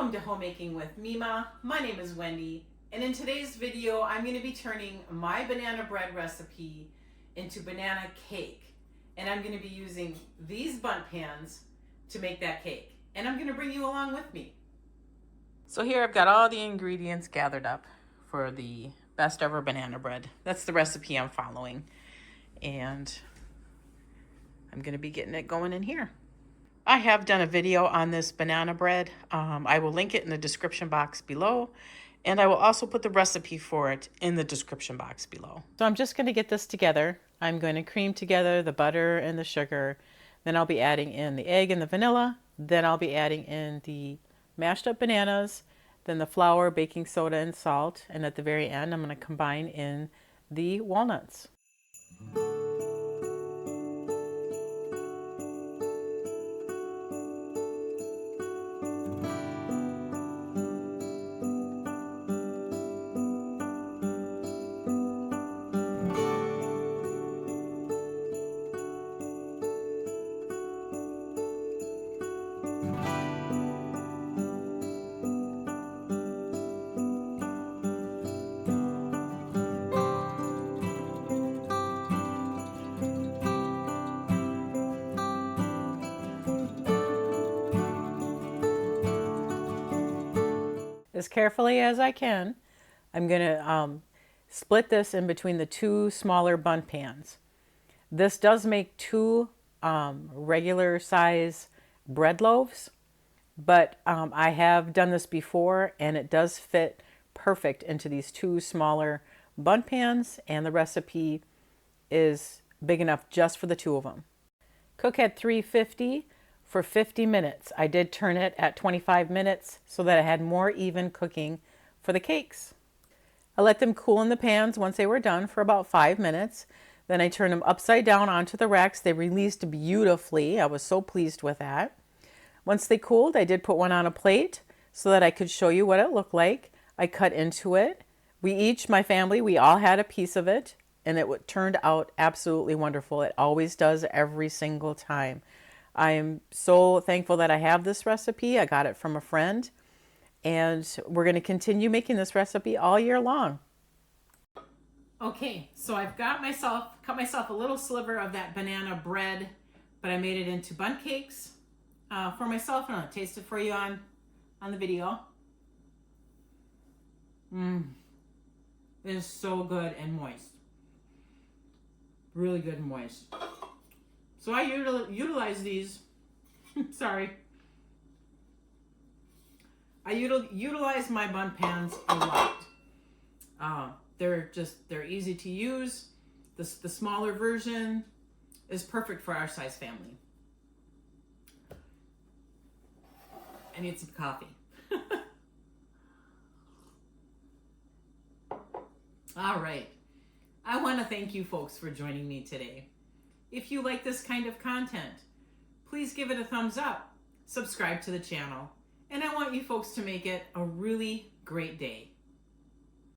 Welcome to Homemaking with Mima. My name is Wendy, and in today's video I'm going to be turning my banana bread recipe into banana cake. And I'm going to be using these bundt pans to make that cake. And I'm going to bring you along with me. So here I've got all the ingredients gathered up for the best ever banana bread. That's the recipe I'm following. And I'm going to be getting it going in here. I have done a video on this banana bread. I will link it in the description box below, and I will also put the recipe for it in the description box below. So I'm just going to get this together. I'm going to cream together the butter and the sugar. Then I'll be adding in the egg and the vanilla. Then I'll be adding in the mashed up bananas, then the flour, baking soda, and salt. And at the very end, I'm going to combine in the walnuts. As carefully as I can, I'm going to split this in between the two smaller bundt pans. This does make two regular size bread loaves, but I have done this before and it does fit perfect into these two smaller bundt pans, and the recipe is big enough just for the two of them. Cook at 350 for 50 minutes. I did turn it at 25 minutes so that I had more even cooking for the cakes. I let them cool in the pans once they were done for about 5 minutes. Then I turned them upside down onto the racks. They released beautifully. I was so pleased with that. Once they cooled, I did put one on a plate so that I could show you what it looked like. I cut into it. My family, we all had a piece of it, and it turned out absolutely wonderful. It always does every single time. I am so thankful that I have this recipe. I got it from a friend, and we're going to continue making this recipe all year long. Okay, so I've cut myself a little sliver of that banana bread, but I made it into bundt cakes for myself, and I'll taste it for you on the video. It is so good and moist. Really good and moist. So I utilize these, sorry. I utilize my bundt pans a lot. They're easy to use. The smaller version is perfect for our size family. I need some coffee. All right. I want to thank you folks for joining me today. If you like this kind of content, please give it a thumbs up, subscribe to the channel, and I want you folks to make it a really great day.